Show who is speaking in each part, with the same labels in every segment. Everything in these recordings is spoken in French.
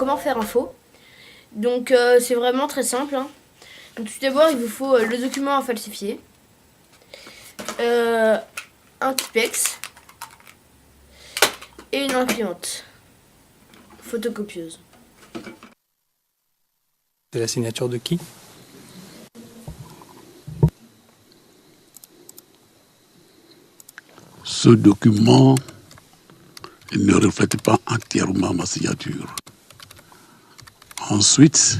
Speaker 1: comment faire un faux. Donc c'est vraiment très simple, hein. Donc tout d'abord il vous faut le document à falsifier, un Tipex et une imprimante photocopieuse.
Speaker 2: C'est la signature de qui?
Speaker 3: Ce document ne reflète pas entièrement ma signature. Ensuite,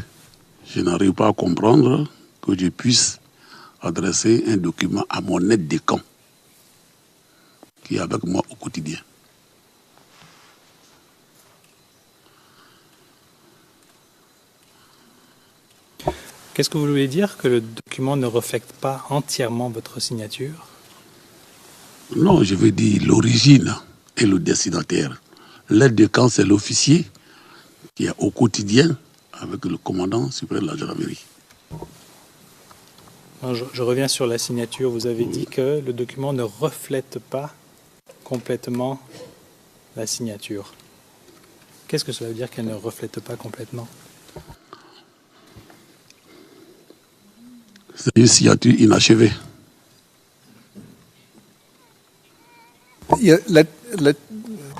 Speaker 3: je n'arrive pas à comprendre que je puisse adresser un document à mon aide de camp qui est avec moi au quotidien.
Speaker 2: Qu'est-ce que vous voulez dire que le document ne reflète pas entièrement votre signature?
Speaker 3: Non, je veux dire l'origine et le destinataire. L'aide de camp, c'est l'officier qui est au quotidien avec le commandant suprême de la gendarmerie.
Speaker 2: Je reviens sur la signature. Vous avez dit que le document ne reflète pas complètement la signature. Qu'est-ce que cela veut dire qu'elle ne reflète pas complètement?
Speaker 3: C'est une signature inachevée.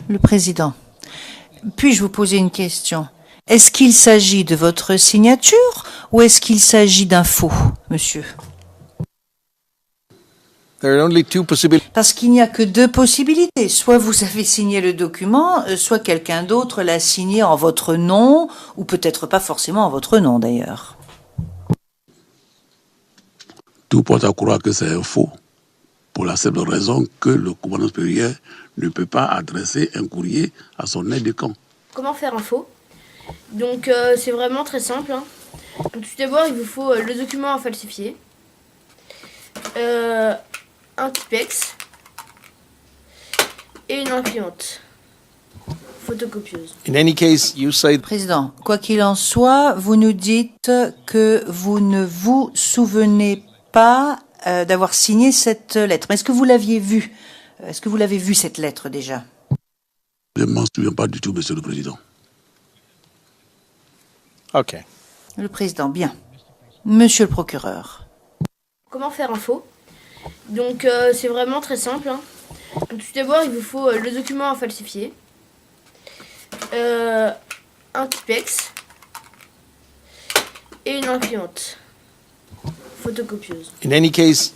Speaker 4: Le président, puis-je vous poser une question? Est-ce qu'il s'agit de votre signature ou est-ce qu'il s'agit d'un faux, monsieur? Parce qu'il n'y a que deux possibilités. Soit vous avez signé le document, soit quelqu'un d'autre l'a signé en votre nom, ou peut-être pas forcément en votre nom d'ailleurs.
Speaker 3: Tout porte à croire que c'est un faux, pour la simple raison que le commandant supérieur ne peut pas adresser un courrier à son aide de camp.
Speaker 1: Comment faire un faux? Donc c'est vraiment très simple, hein. Donc tout d'abord il vous faut le document à falsifier, un Tipex et une imprimante photocopieuse.
Speaker 5: In any case, you say...
Speaker 4: Président, quoi qu'il en soit, vous nous dites que vous ne vous souvenez pas d'avoir signé cette lettre. Mais est-ce que vous l'aviez vue? Est-ce que vous l'avez vue, cette lettre, déjà?
Speaker 3: Je ne m'en souviens pas du tout, monsieur le président.
Speaker 5: OK.
Speaker 4: Le président, bien. Monsieur le procureur.
Speaker 1: Comment faire un faux? Donc c'est vraiment très simple, hein. Donc tout d'abord il vous faut le document à falsifier, un Tipex et une imprimante photocopieuse.
Speaker 5: In any case...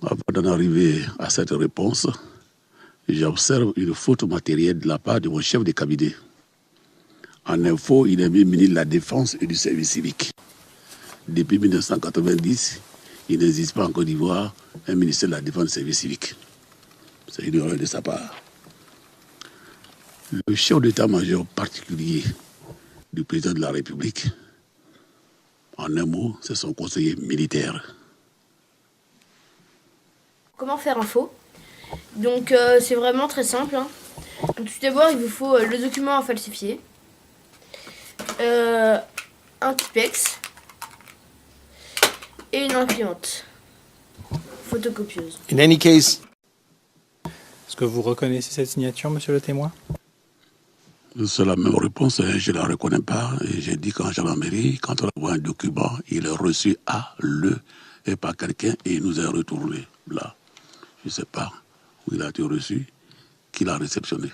Speaker 3: Avant d'en arriver à cette réponse, j'observe une faute matérielle de la part de mon chef de cabinet. En info, il est ministre de la Défense et du Service civique. Depuis 1990, il n'existe pas en Côte d'Ivoire un ministère de la Défense et du Service civique. C'est une erreur de sa part. Le chef d'état-major particulier du président de la République, en un mot, c'est son conseiller militaire.
Speaker 1: Comment faire un faux? Donc c'est vraiment très simple, hein. Donc tout d'abord il vous faut le document à falsifier, un Tipex et une imprimante photocopieuse.
Speaker 5: In any case...
Speaker 2: Est-ce que vous reconnaissez cette signature, monsieur le témoin?
Speaker 3: C'est la même réponse, je ne la reconnais pas. Et j'ai dit qu'en gendarmerie, quand on voit un document, il est reçu à le et par quelqu'un et il nous est retourné là. Je ne sais pas où il a été reçu, qui l'a réceptionné.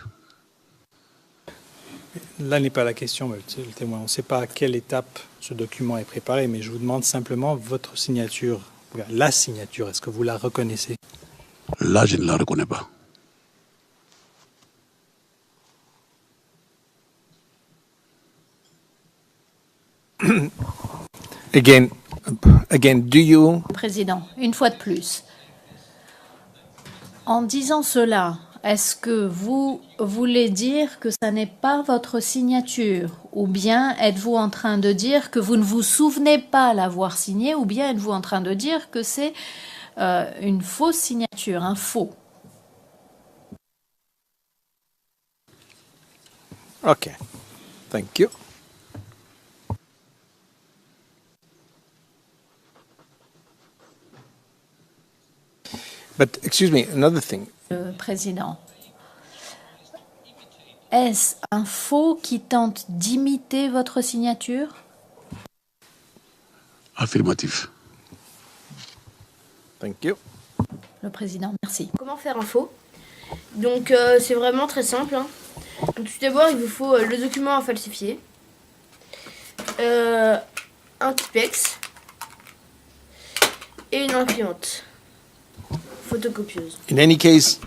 Speaker 2: Là n'est pas la question, monsieur le témoin. On ne sait pas à quelle étape ce document est préparé, mais je vous demande simplement votre signature, la signature, est-ce que vous la reconnaissez?
Speaker 3: Là, je ne la reconnais pas.
Speaker 5: Again, do you...
Speaker 6: Président, une fois de plus. En disant cela, est-ce que vous voulez dire que ça n'est pas votre signature? Ou bien êtes-vous en train de dire que vous ne vous souvenez pas l'avoir signée? Ou bien êtes-vous en train de dire que c'est une fausse signature, un faux?
Speaker 5: OK. Thank you. But, excuse me, another thing.
Speaker 6: Président, Est-ce un faux qui tente d'imiter votre signature?
Speaker 3: Affirmatif.
Speaker 5: Thank you.
Speaker 6: Le président, merci.
Speaker 1: Comment faire un faux? Donc c'est vraiment très simple, hein. Donc tout d'abord il vous faut le document à falsifier, un Tipex et une imprimante photocopieuse.
Speaker 5: In any case,